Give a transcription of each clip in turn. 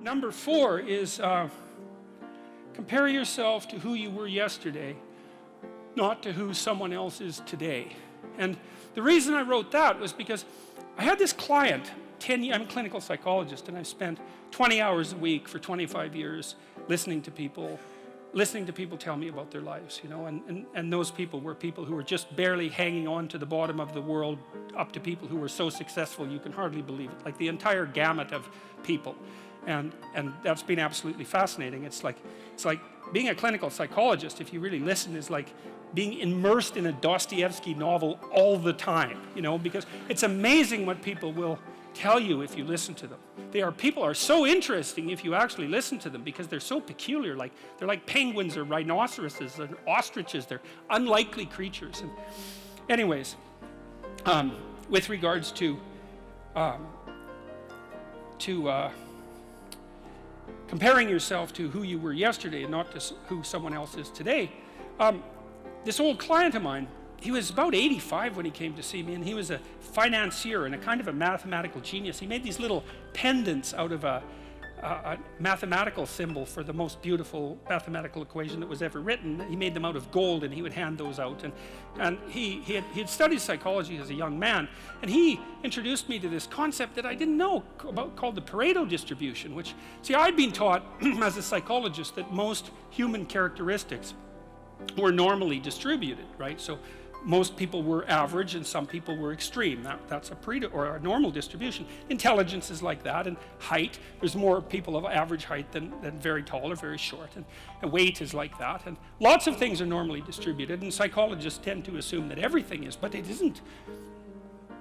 Number 4 is compare yourself to who you were yesterday, not to who someone else is today. And the reason I wrote that was because I had this client, I'm a clinical psychologist, and I've spent 20 hours a week for 25 years listening to people tell me about their lives, you know, and those people were people who were just barely hanging on to the bottom of the world, up to people who were so successful you can hardly believe it, like the entire gamut of people. And that's been absolutely fascinating. It's like being a clinical psychologist, if you really listen, is like being immersed in a Dostoevsky novel all the time, you know, because it's amazing what people will tell you if you listen to them. People are so interesting if you actually listen to them, because they're so peculiar. Like they're like penguins or rhinoceroses and ostriches. They're unlikely creatures. And anyways, with regards to comparing yourself to who you were yesterday and not to who someone else is today, this old client of mine, he was about 85 when he came to see me, and he was a financier and a kind of a mathematical genius. He made these little pendants out of a mathematical symbol for the most beautiful mathematical equation that was ever written. He made them out of gold, and he would hand those out. And he had studied psychology as a young man, and he introduced me to this concept that I didn't know about, called the Pareto distribution, which, see, I'd been taught as a psychologist that most human characteristics were normally distributed, right? So most people were average and some people were extreme. That's a Pareto or a normal distribution. Intelligence is like that, and height, there's more people of average height than very tall or very short, and weight is like that, and lots of things are normally distributed, and psychologists tend to assume that everything is, but it isn't.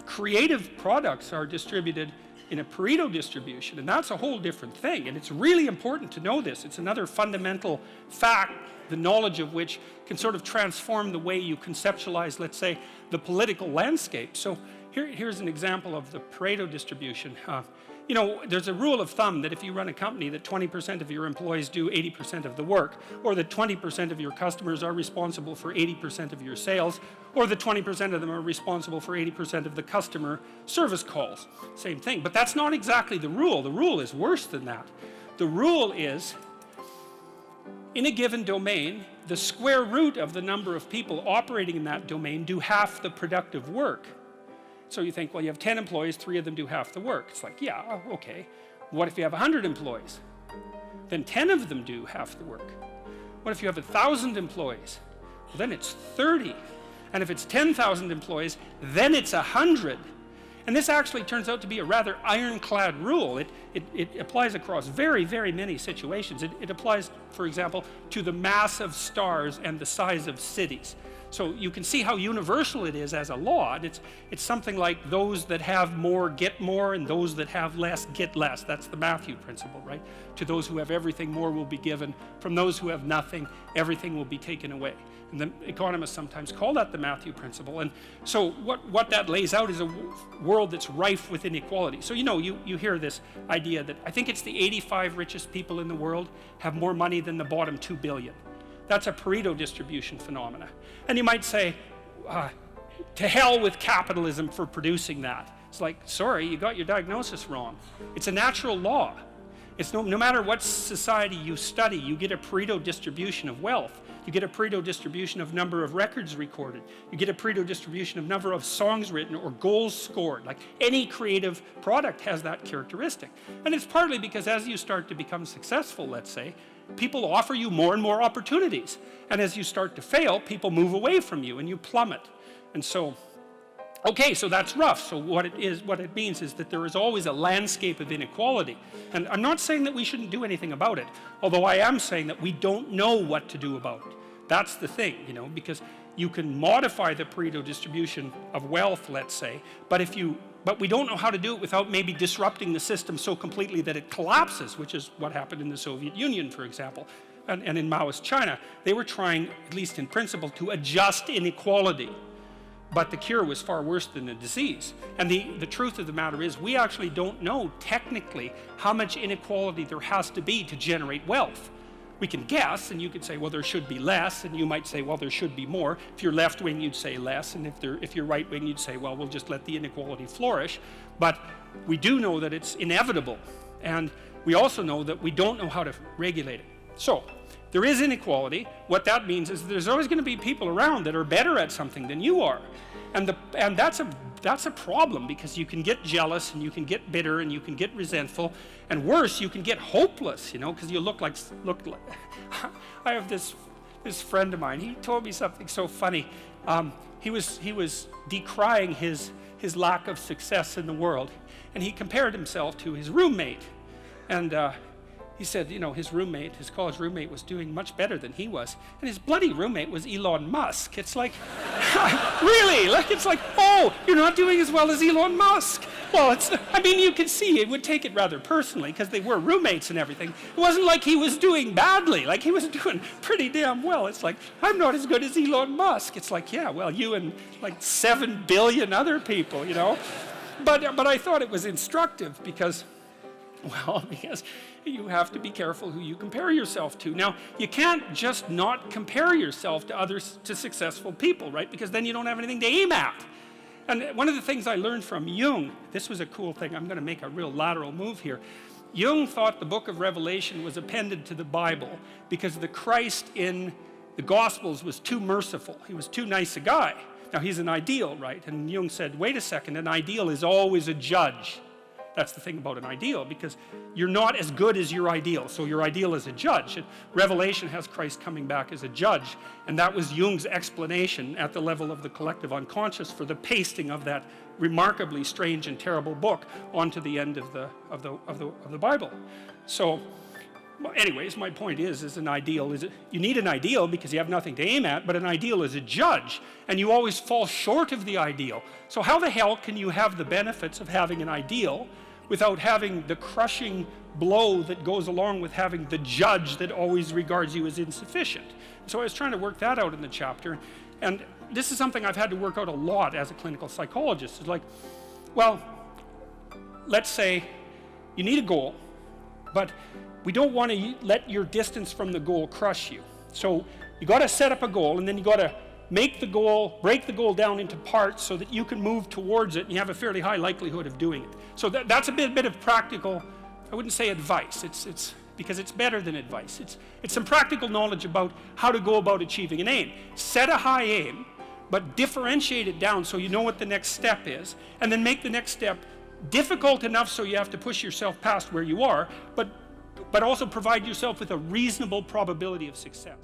Creative products are distributed in a Pareto distribution, and that's a whole different thing, and it's really important to know this. It's another fundamental fact, the knowledge of which can sort of transform the way you conceptualize, let's say, the political landscape. So here's an example of the Pareto distribution. You know, there's a rule of thumb that if you run a company, that 20% of your employees do 80% of the work, or that 20% of your customers are responsible for 80% of your sales, or that 20% of them are responsible for 80% of the customer service calls. Same thing, but that's not exactly the rule. The rule is worse than that. The rule is, in a given domain, the square root of the number of people operating in that domain do half the productive work. So you think, well, you have 10 employees, 3 of them do half the work. It's like, yeah, okay. What if you have 100 employees? Then 10 of them do half the work. What if you have 1,000 employees? Well, then it's 30. And if it's 10,000 employees, then it's 100. And this actually turns out to be a rather ironclad rule. It applies across very, very many situations. It applies, for example, to the mass of stars and the size of cities. So you can see how universal it is as a law. And it's something like those that have more get more, and those that have less get less. That's the Matthew principle, right? To those who have everything, more will be given. From those who have nothing, everything will be taken away. And the economists sometimes call that the Matthew principle. And so what that lays out is a world that's rife with inequality. So, you know, you hear this idea that I think it's the 85 richest people in the world have more money than the bottom 2 billion. That's a Pareto distribution phenomena. And you might say, to hell with capitalism for producing that. It's like, sorry, you got your diagnosis wrong. It's a natural law. It's no matter what society you study, you get a Pareto distribution of wealth. You get a Pareto distribution of number of records recorded. You get a Pareto distribution of number of songs written or goals scored. Like any creative product has that characteristic. And it's partly because as you start to become successful, let's say, people offer you more and more opportunities. And as you start to fail, people move away from you and you plummet. And so, okay, so that's rough. So what it means is that there is always a landscape of inequality. And I'm not saying that we shouldn't do anything about it, although I am saying that we don't know what to do about it. That's the thing, you know, because you can modify the Pareto distribution of wealth, let's say, but we don't know how to do it without maybe disrupting the system so completely that it collapses, which is what happened in the Soviet Union, for example, and in Maoist China. They were trying, at least in principle, to adjust inequality. But the cure was far worse than the disease. And the truth of the matter is, we actually don't know technically how much inequality there has to be to generate wealth. We can guess, and you could say, well, there should be less, and you might say, well, there should be more. If you're left-wing, you'd say less, and if you're right-wing, you'd say, well, we'll just let the inequality flourish. But we do know that it's inevitable, and we also know that we don't know how to regulate it. So there is inequality. What that means is there's always going to be people around that are better at something than you are. And that's a problem, because you can get jealous and you can get bitter and you can get resentful, and worse, you can get hopeless, you know, because you look like I have this friend of mine. He told me something so funny. He was decrying his lack of success in the world, and he compared himself to his roommate. And he said, you know, his college roommate was doing much better than he was. And his bloody roommate was Elon Musk. It's like, really? Like, it's like, oh, you're not doing as well as Elon Musk. Well, I mean, you can see it would take it rather personally, because they were roommates and everything. It wasn't like he was doing badly. Like, he was doing pretty damn well. It's like, I'm not as good as Elon Musk. It's like, yeah, well, you and like 7 billion other people, you know. But I thought it was instructive because you have to be careful who you compare yourself to. Now, you can't just not compare yourself to successful people, right? Because then you don't have anything to aim at. And one of the things I learned from Jung, this was a cool thing. I'm going to make a real lateral move here. Jung thought the book of Revelation was appended to the Bible because the Christ in the Gospels was too merciful. He was too nice a guy. Now, he's an ideal, right? And Jung said, wait a second, an ideal is always a judge. That's the thing about an ideal, because you're not as good as your ideal, so your ideal is a judge. And Revelation has Christ coming back as a judge, and that was Jung's explanation at the level of the collective unconscious for the pasting of that remarkably strange and terrible book onto the end of the Bible. So, anyways, my point is an ideal you need an ideal because you have nothing to aim at, but an ideal is a judge, and you always fall short of the ideal. So how the hell can you have the benefits of having an ideal without having the crushing blow that goes along with having the judge that always regards you as insufficient? So I was trying to work that out in the chapter, and this is something I've had to work out a lot as a clinical psychologist. It's like, well, let's say you need a goal, but we don't want to let your distance from the goal crush you. So you got to set up a goal, and then you got to break the goal down into parts so that you can move towards it, and you have a fairly high likelihood of doing it. So that's a bit of practical, I wouldn't say advice, it's because it's better than advice. It's some practical knowledge about how to go about achieving an aim. Set a high aim, but differentiate it down so you know what the next step is, and then make the next step difficult enough so you have to push yourself past where you are, but also provide yourself with a reasonable probability of success.